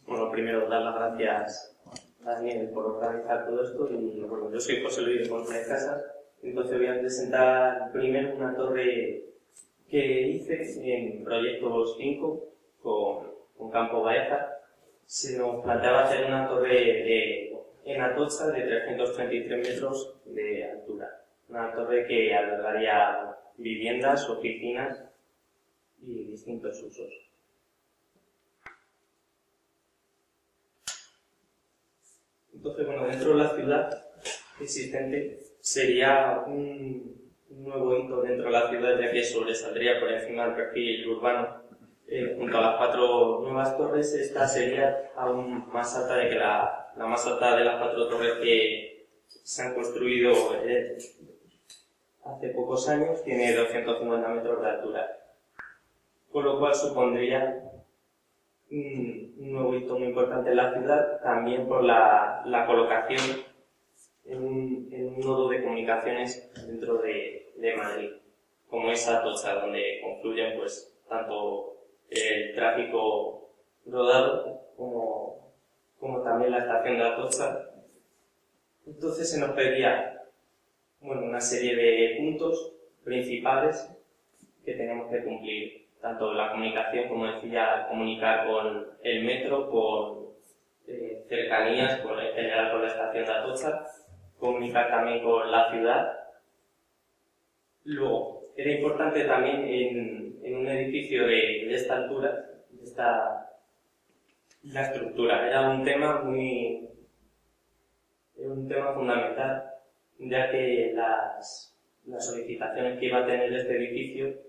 Bueno, primero dar las gracias a Daniel por organizar todo esto y bueno, yo soy José Luis de González Casas, entonces voy a presentar primero una torre que hice en Proyectos 5 con Campo Baeza. Se nos planteaba hacer una torre en Atocha de 333 metros de altura, una torre que albergaría viviendas, oficinas y distintos usos. Entonces, bueno, dentro de la ciudad existente sería un nuevo hito dentro de la ciudad, ya que sobresaldría por encima del perfil urbano. Junto a las 4 nuevas torres, esta sería aún más alta de que la más alta de las 4 torres que se han construido hace pocos años, tiene 250 metros de altura, con lo cual supondría un nuevo hito muy importante en la ciudad, también por la colocación en un nodo de comunicaciones dentro de Madrid, como es Atocha, donde confluyen pues tanto el tráfico rodado como también la estación de Atocha. Entonces se nos pedía una serie de puntos principales que tenemos que cumplir, tanto la comunicación, como decía, comunicar con el metro, con cercanías, en general con la estación de Atocha, comunicar también con la ciudad. Luego, era importante también en un edificio de esta altura, la estructura. Era un tema fundamental, ya que las solicitaciones que iba a tener este edificio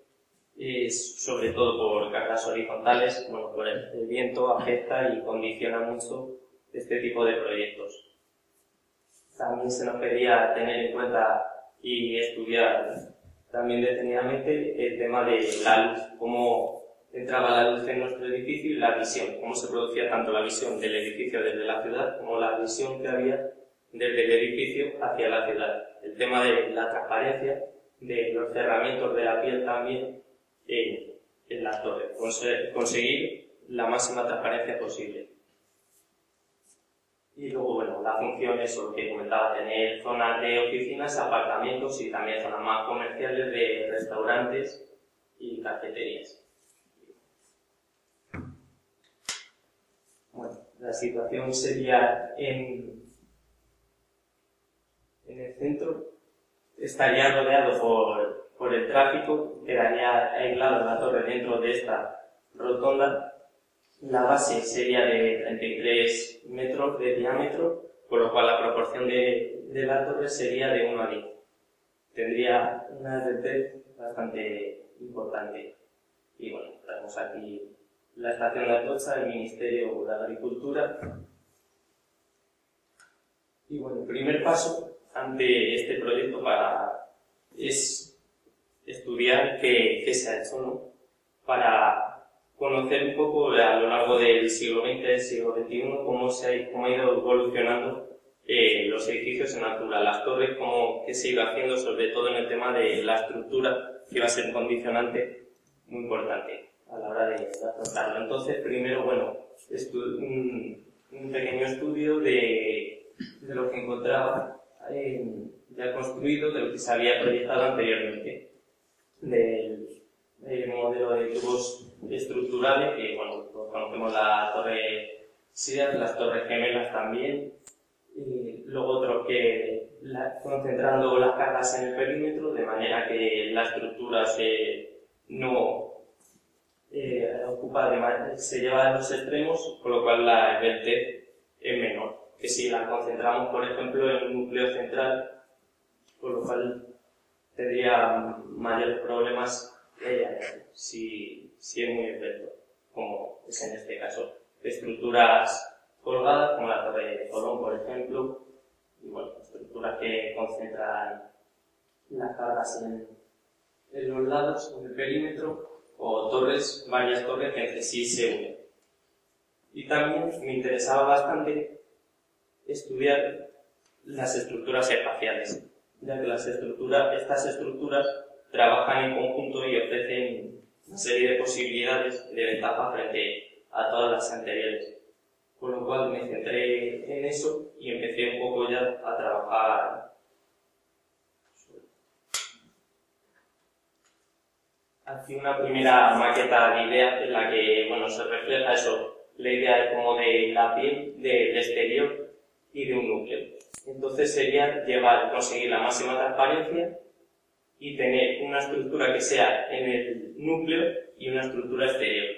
es sobre todo por cargas horizontales, por el viento afecta y condiciona mucho este tipo de proyectos. También se nos pedía tener en cuenta y estudiar también detenidamente el tema de la luz, cómo entraba la luz en nuestro edificio y la visión, cómo se producía tanto la visión del edificio desde la ciudad como la visión que había desde el edificio hacia la ciudad. El tema de la transparencia, de los cerramientos de la piel también en las torres, conseguir la máxima transparencia posible. Y luego, la función es lo que comentaba, tener zonas de oficinas, apartamentos y también zonas más comerciales de restaurantes y cafeterías. Bueno, la situación sería en el centro, estaría rodeado por el tráfico, quedaría aislado la torre dentro de esta rotonda. La base sería de 33 metros de diámetro, por lo cual la proporción de la torre sería de 1 a 10. Tendría una RT bastante importante. Y tenemos aquí la estación de Atocha, el Ministerio de Agricultura. Y el primer paso ante este proyecto es estudiar qué se ha hecho, ¿no? Para conocer un poco a lo largo del siglo XX, del siglo XXI, cómo ha ido evolucionando los edificios en altura, las torres, qué se iba haciendo, sobre todo en el tema de la estructura, que iba a ser un condicionante muy importante a la hora de afrontarlo. Entonces, primero, un pequeño estudio de lo que encontraba ya construido, de lo que se había proyectado anteriormente, del modelo de tubos estructurales, que conocemos la torre SEAT, las torres gemelas también, y luego otro que concentrando las cargas en el perímetro, de manera que la estructura se lleva a los extremos, con lo cual la EBT es menor que si la concentramos, por ejemplo, en un núcleo central, con lo cual tendría mayores problemas si es muy esbelto, como es en este caso. Estructuras colgadas, como la torre de Colón, por ejemplo, y estructuras que concentran las cargas en los lados, en el perímetro, o varias torres que entre sí se unen. Y también me interesaba bastante estudiar las estructuras espaciales, ya que estas estructuras trabajan en conjunto y ofrecen una serie de posibilidades de ventaja frente a todas las anteriores. Con lo cual me centré en eso y empecé un poco ya a trabajar. Hacía una primera maqueta de idea en la que, bueno, se refleja eso, la idea es como de la piel, del exterior y de un núcleo. Entonces sería conseguir la máxima transparencia y tener una estructura que sea en el núcleo y una estructura exterior.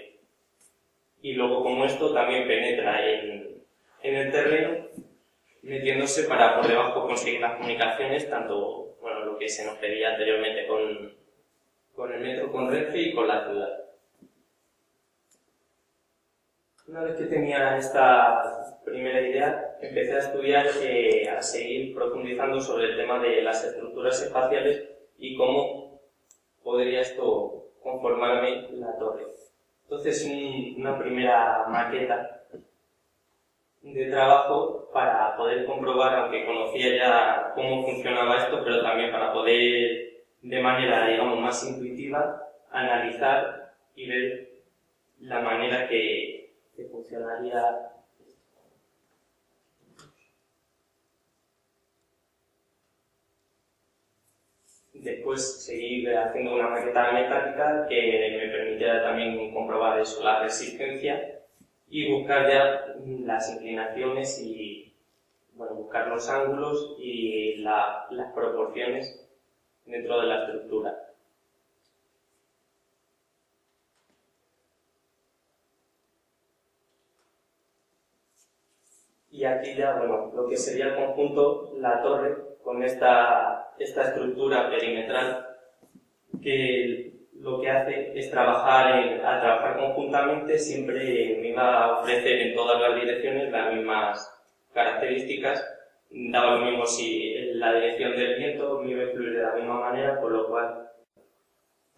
Y luego, como esto también penetra en el terreno, metiéndose para por debajo conseguir las comunicaciones, tanto, bueno, lo que se nos pedía anteriormente con el metro, con Renfe y con la ciudad. Una vez que tenía esta primera idea, empecé a estudiar, a seguir profundizando sobre el tema de las estructuras espaciales y cómo podría esto conformarme la torre. Entonces, una primera maqueta de trabajo para poder comprobar, aunque conocía ya cómo funcionaba esto, pero también para poder, de manera, digamos, más intuitiva, analizar y ver la manera que funcionaría. Después seguí haciendo una maqueta metálica que me permitiera también comprobar eso, la resistencia, y buscar ya las inclinaciones y, bueno, buscar los ángulos y las proporciones dentro de la estructura. Y aquí ya, bueno, lo que sería el conjunto, la torre, con esta estructura perimetral, que lo que hace es al trabajar conjuntamente siempre me iba a ofrecer en todas las direcciones las mismas características, daba lo mismo si la dirección del viento me iba a influir de la misma manera, por lo cual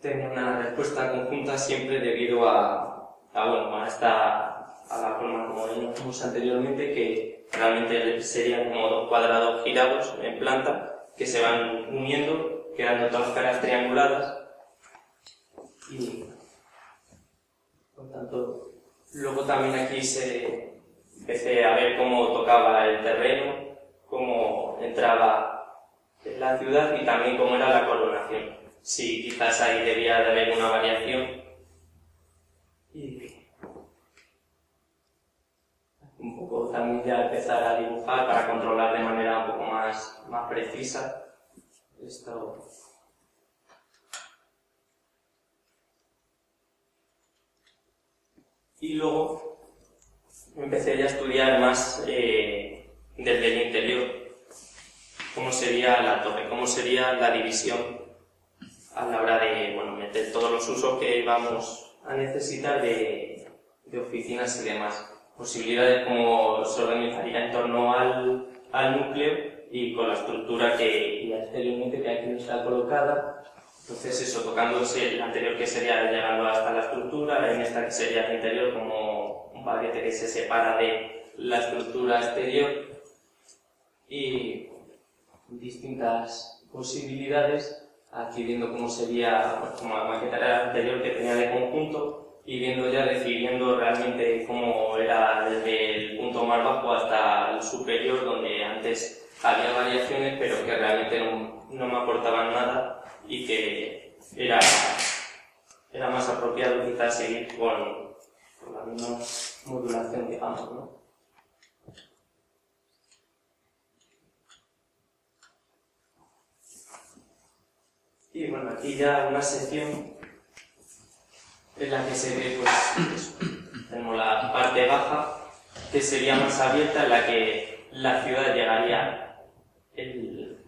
tenía una respuesta conjunta siempre debido a la forma como vimos anteriormente, que realmente serían como dos cuadrados girados en planta que se van uniendo, quedando todas caras trianguladas. Y por tanto, luego también aquí empecé a ver cómo tocaba el terreno, cómo entraba en la ciudad y también cómo era la coronación. Sí, quizás ahí debía de haber una variación. Y un poco también ya empezar a dibujar para controlar de manera un poco más precisa esto. Y luego empecé ya a estudiar más desde el interior cómo sería la torre, cómo sería la división a la hora de, bueno, meter todos los usos que vamos a necesitar de oficinas y demás. Posibilidades como se organizaría en torno al núcleo y con la estructura que ya exteriormente que aquí no está colocada. Entonces eso, tocándose el anterior que sería llegando hasta la estructura, en esta que sería el interior como un paquete que se separa de la estructura exterior y distintas posibilidades, aquí viendo cómo sería, pues, como la maqueta anterior que tenía de conjunto y decidiendo realmente cómo era desde el punto más bajo hasta el superior, donde antes había variaciones pero que realmente no me aportaban nada y que era más apropiado quizás seguir con la misma modulación, digamos, ¿no? Y bueno, aquí ya una sección en la que se ve, pues, tenemos la parte baja, que sería más abierta, en la que la ciudad llegaría, el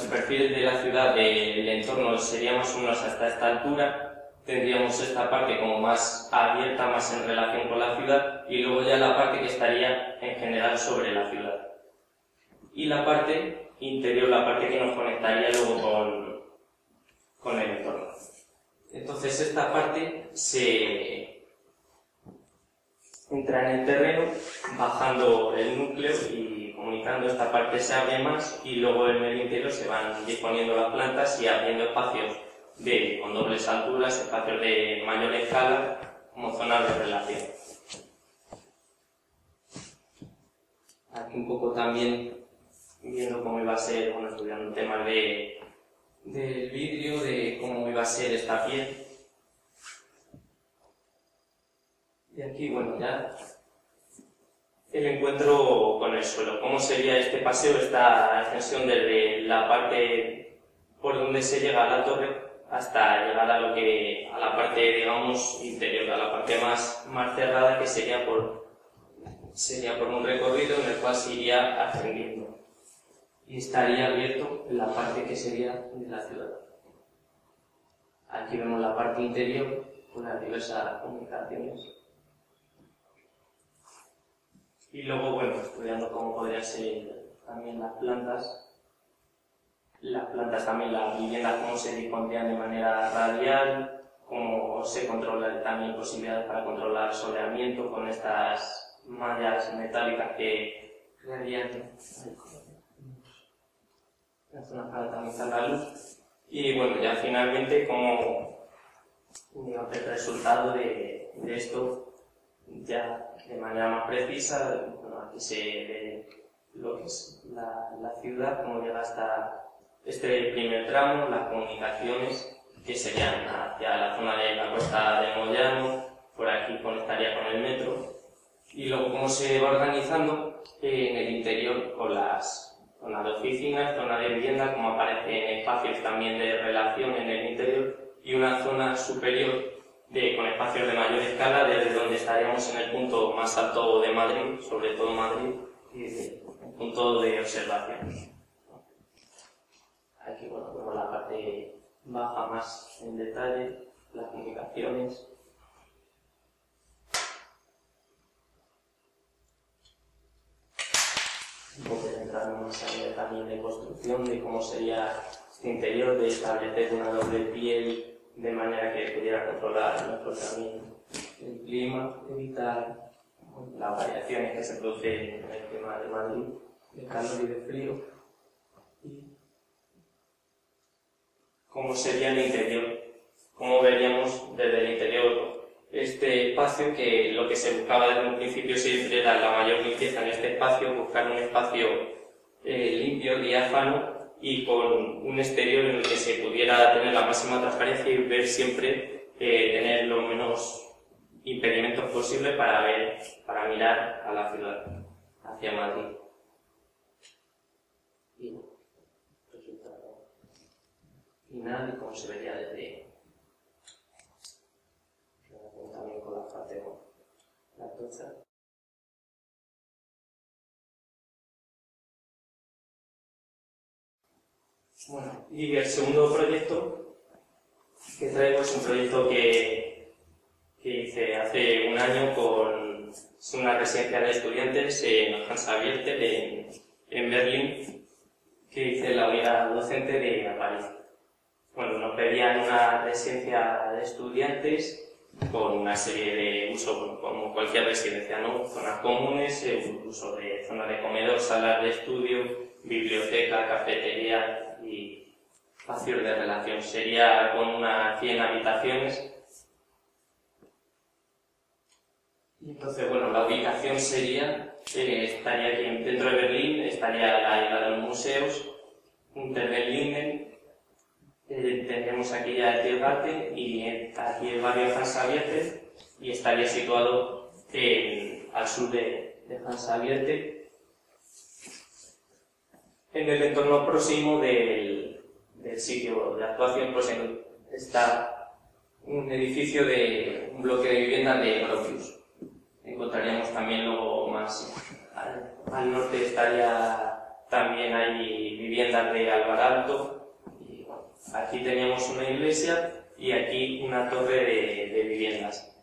perfil de la ciudad, del entorno sería más o menos hasta esta altura, tendríamos esta parte como más abierta, más en relación con la ciudad, y luego ya la parte que estaría en general sobre la ciudad. Y la parte interior, la parte que nos conectaría luego con el entorno. Entonces esta parte se entra en el terreno, bajando el núcleo y comunicando. Esta parte se abre más y luego en el interior se van disponiendo las plantas y abriendo espacios con dobles alturas, espacios de mayor escala como zonas de relación. Aquí un poco también viendo cómo iba a ser, bueno, estudiando temas del vidrio, de cómo iba a ser esta piel. Y aquí, bueno, ya el encuentro con el suelo. ¿Cómo sería este paseo, esta ascensión desde la parte por donde se llega a la torre hasta llegar a la parte, digamos, interior, a la parte más cerrada, que sería por un recorrido en el cual se iría ascendiendo y estaría abierto en la parte que sería de la ciudad. Aquí vemos la parte interior con las diversas comunicaciones. Y luego, bueno, estudiando cómo podrían ser también las plantas también, las viviendas, cómo se dispondrían de manera radial, cómo se controla también posibilidades para controlar soleamiento con estas mallas metálicas que crearían la zona para también la luz. Y bueno, ya finalmente, como el resultado de esto, ya de manera más precisa, bueno, aquí se ve lo que es la ciudad, cómo llega hasta este primer tramo, las comunicaciones, que serían hacia la zona de la costa de Moyano, por aquí conectaría con el metro, y luego cómo se va organizando en el interior con las zonas de oficinas, zona de vivienda, como aparecen espacios también de relación en el interior, y una zona superior con espacios de mayor escala, desde donde estaríamos en el punto más alto de Madrid, sobre todo Madrid, y desde el punto de observación. Aquí, bueno, vemos la parte baja más en detalle, las comunicaciones. Un poco de entrar más allá también de construcción, de cómo sería este interior, de establecer una doble piel de manera que pudiera controlar mejor también el clima, evitar las variaciones que se producen en el clima de Madrid, de calor y de frío. Y cómo sería el interior, cómo veríamos desde el interior este espacio, que lo que se buscaba desde un principio siempre era la mayor limpieza en este espacio, buscar un espacio limpio, diáfano, y con un exterior en el que se pudiera tener la máxima transparencia y ver siempre, tener los menos impedimentos posibles para mirar a la ciudad, hacia Madrid. Y bueno, resultado final y cómo se vería desde también con la parte con la tocha. Bueno, y el segundo proyecto que traigo es un proyecto que hice hace un año con una residencia de estudiantes en Hansa Biertel, en Berlín, que hice la unidad docente de París. Bueno, nos pedían una residencia de estudiantes con una serie de usos, bueno, como cualquier residencia, ¿no? Zonas comunes, uso de zonas de comedor, salas de estudio, biblioteca, cafetería y espacios de relación. Sería con unas 100 habitaciones. Y entonces, bueno, la ubicación sería, estaría aquí dentro de Berlín, estaría la isla de los museos, Unter den Linden, tendremos aquí ya el Tiergarten y aquí el barrio Hansa Biertel, y estaría situado al sur de Hansa Biertel, en el entorno próximo del sitio de actuación. Pues está un edificio de un bloque de vivienda de Gropius. Encontraríamos también luego más al norte estaría también hay viviendas de Alvar Alto, y bueno, aquí teníamos una iglesia y aquí una torre de viviendas.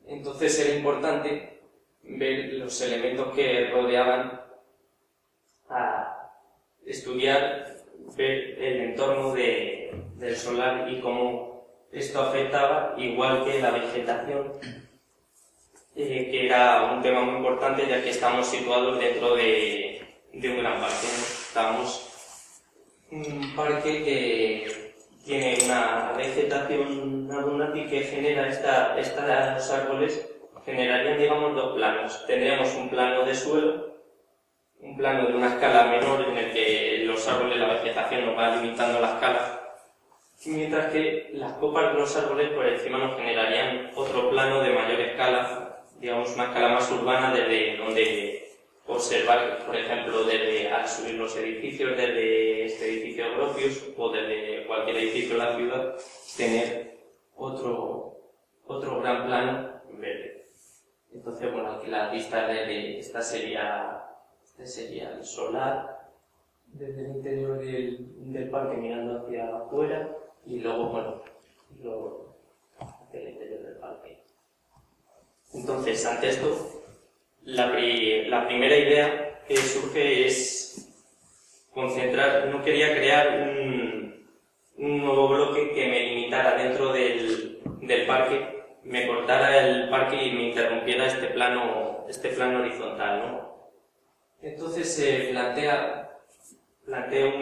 Entonces era importante ver los elementos que rodeaban, a estudiar, ver el entorno del solar y cómo esto afectaba, igual que la vegetación, que era un tema muy importante, ya que estamos situados dentro de un gran parque. Estamos en un parque que tiene una vegetación abundante y que genera estos árboles generarían, digamos, dos planos. Tendríamos un plano de suelo un plano de una escala menor en el que los árboles, la vegetación nos va limitando la escala, mientras que las copas de los árboles por encima nos generarían otro plano de mayor escala, digamos una escala más urbana desde donde observar, por ejemplo, desde al subir los edificios, desde este edificio de Gropius o desde cualquier edificio de la ciudad, tener otro gran plano verde. Entonces, bueno, aquí la vista desde este sería el solar, desde el interior del parque mirando hacia afuera y luego, bueno, hacia el interior del parque. Entonces, ante esto, la primera idea que surge es concentrar, no quería crear un nuevo bloque que me limitara dentro del parque, me cortara el parque y me interrumpiera este plano horizontal, ¿no? Entonces se planteo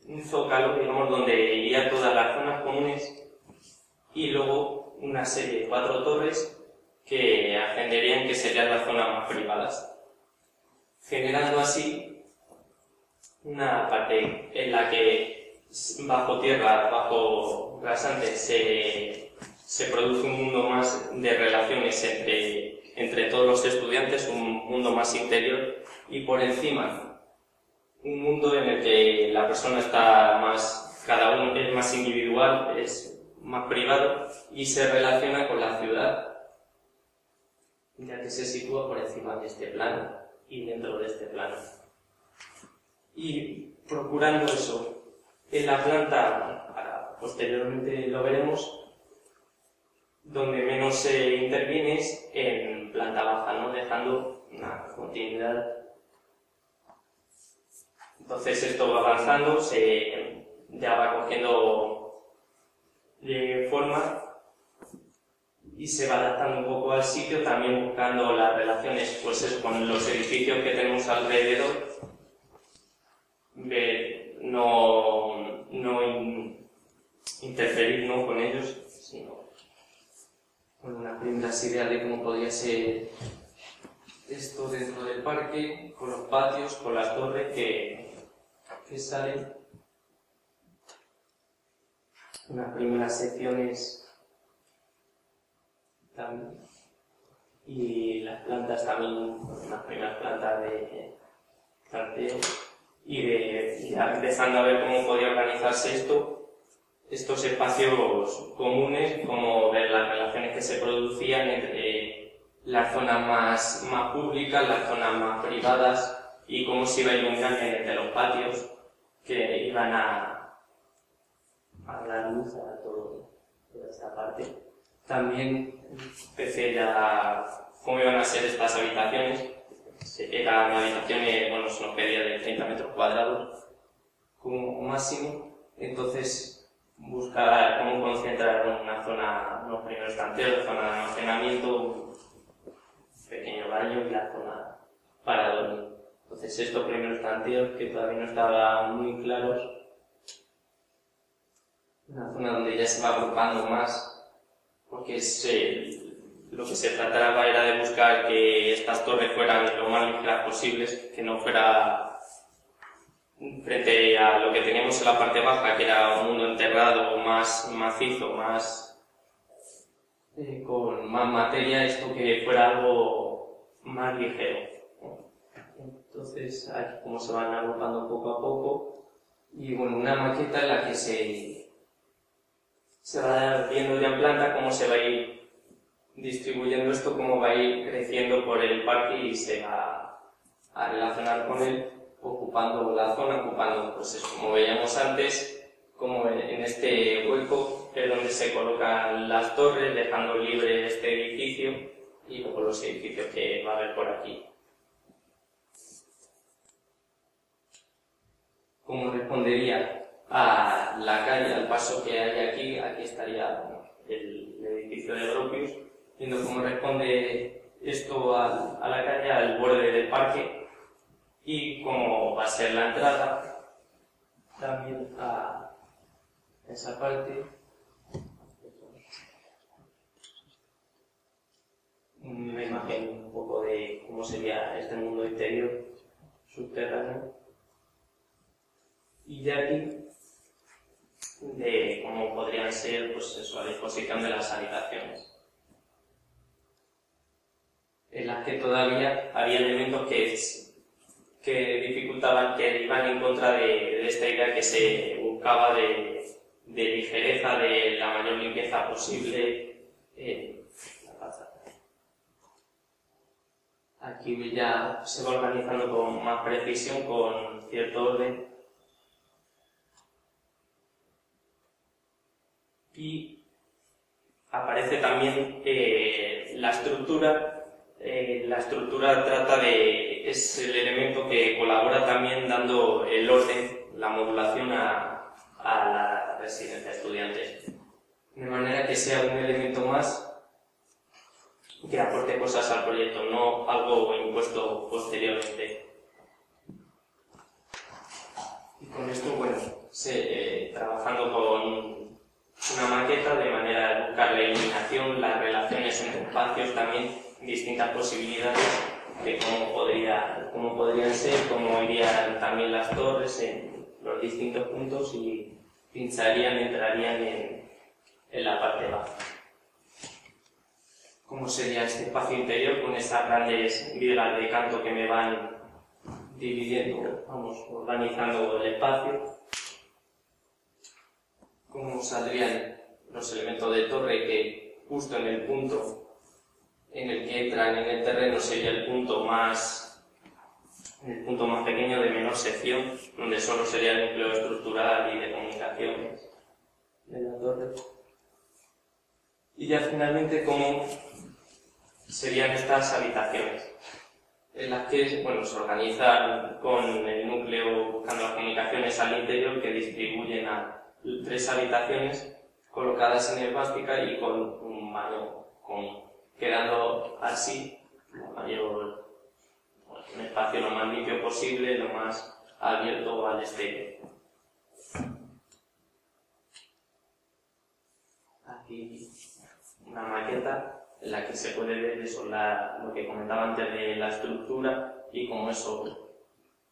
un zócalo, digamos, donde iría todas las zonas comunes y luego una serie de 4 torres que ascenderían, que serían las zonas más privadas, generando así una parte en la que bajo tierra, bajo rasante, se produce un mundo más de relaciones entre todos los estudiantes, un mundo más interior, y por encima un mundo en el que la persona está más, cada uno es más individual, es más privado y se relaciona con la ciudad, ya que se sitúa por encima de este plano y dentro de este plano. Y procurando eso, en la planta, posteriormente lo veremos, donde menos se interviene es en planta baja, ¿no? Dejando una continuidad. Entonces esto va avanzando, ya va cogiendo forma y se va adaptando un poco al sitio, también buscando las relaciones con los edificios que tenemos alrededor, no interferir, ¿no?, con ellos, sino con unas primeras ideas de cómo podría ser esto dentro del parque, con los patios, con las torres que salen. Unas primeras secciones también. Y las plantas también, unas primeras plantas de planteo. Y ya empezando a ver cómo podía organizarse estos espacios comunes, como ver las relaciones que se producían entre las zonas más públicas, las zonas más privadas y cómo se iba iluminando entre los patios que iban a dar luz a toda esta parte. También empecé ya cómo iban a ser estas habitaciones. Eran habitaciones, bueno, se nos pedía de 30 metros cuadrados como máximo, entonces buscar cómo concentrar una zona, unos primeros canteros, zona de almacenamiento, un pequeño baño y la zona para dormir. Entonces estos primeros canteros que todavía no estaban muy claros, una zona donde ya se va agrupando más, porque lo que se trataba era de buscar que estas torres fueran lo más ligeras posibles, que no fuera frente a lo que teníamos en la parte baja, que era un mundo enterrado, más macizo, con más materia, esto que fuera algo más ligero. Entonces, aquí como se van agrupando poco a poco, y bueno, una maqueta en la que se va viendo ya en planta cómo se va a ir distribuyendo esto, cómo va a ir creciendo por el parque y se va a relacionar con él, ocupando la zona, pues eso, como veíamos antes, como en este hueco es donde se colocan las torres, dejando libre este edificio y luego los edificios que va a haber por aquí. ¿Cómo respondería a la calle, al paso que hay aquí? Aquí estaría, bueno, el edificio de Gropius, viendo cómo responde esto a la calle, al borde del parque, y cómo va a ser la entrada también a esa parte. Una imagen un poco de cómo cómo sería este mundo interior, subterráneo. Y de aquí, de cómo podrían ser, pues eso, la disposición de las habitaciones, en las que todavía había elementos que dificultaban, que iban en contra de esta idea que se buscaba de ligereza, de la mayor limpieza posible. Aquí ya se va organizando con más precisión, con cierto orden. Y aparece también la estructura. La estructura es el elemento que colabora también dando el orden, la modulación a la residencia de estudiantes. De manera que sea un elemento más que aporte cosas al proyecto, no algo impuesto posteriormente. Y con esto, bueno, trabajando con una maqueta de manera de buscar la iluminación, las relaciones entre espacios también, distintas posibilidades de cómo podrían ser, cómo irían también las torres en los distintos puntos y entrarían en la parte baja. ¿Cómo sería este espacio interior con estas grandes vigas de canto que me van dividiendo, organizando el espacio? ¿Cómo saldrían los elementos de torre que justo en el punto en el que entran en el terreno sería el punto más pequeño de menor sección, donde solo sería el núcleo estructural y de comunicaciones de la torre? Y ya finalmente, ¿cómo serían estas habitaciones? En las que, bueno, se organizan con el núcleo buscando las comunicaciones al interior, que distribuyen a 3 habitaciones colocadas en esvástica y con un baño quedando así un espacio lo más limpio posible, lo más abierto al exterior. Aquí una maqueta en la que se puede ver eso, lo que comentaba antes de la estructura y cómo eso,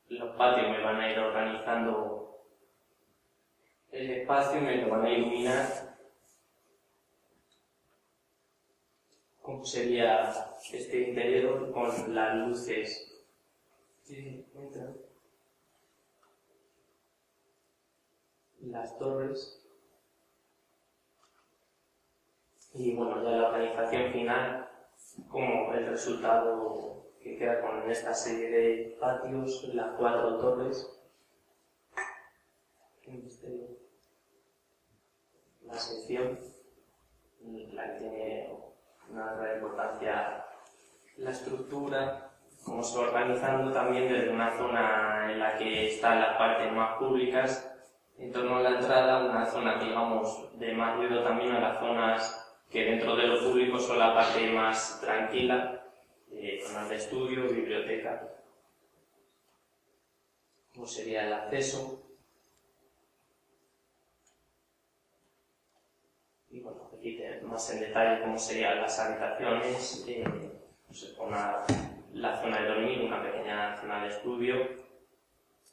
los patios me van a ir organizando el espacio, me lo van a iluminar. ¿Cómo sería este interior con las luces que entran? Las torres. Y bueno, ya la organización final, como el resultado que queda con esta serie de patios, las 4 torres. La sección, la que tiene una gran importancia, la estructura, cómo se va organizando también desde una zona en la que están las partes más públicas, en torno a la entrada, una zona, digamos, de más ruido también, a las zonas que dentro de lo público son la parte más tranquila, zonas de estudio, biblioteca. ¿Cómo sería el acceso? Y bueno, aquí más en detalle cómo serían las habitaciones, la zona de dormir, una pequeña zona de estudio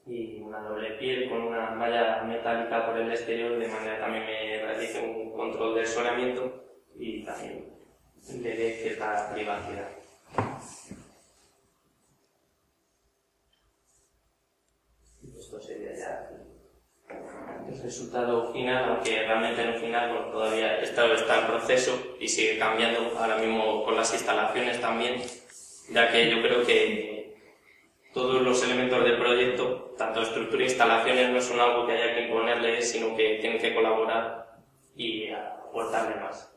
y una doble piel con una malla metálica por el exterior, de manera que también me realice un control de soleamiento y también le dé cierta privacidad. Esto sería ya el resultado final, aunque realmente en el final, bueno, todavía esto está en proceso y sigue cambiando ahora mismo con las instalaciones también, ya que yo creo que todos los elementos del proyecto, tanto estructura e instalaciones, no son algo que haya que imponerle, sino que tienen que colaborar y aportarle más.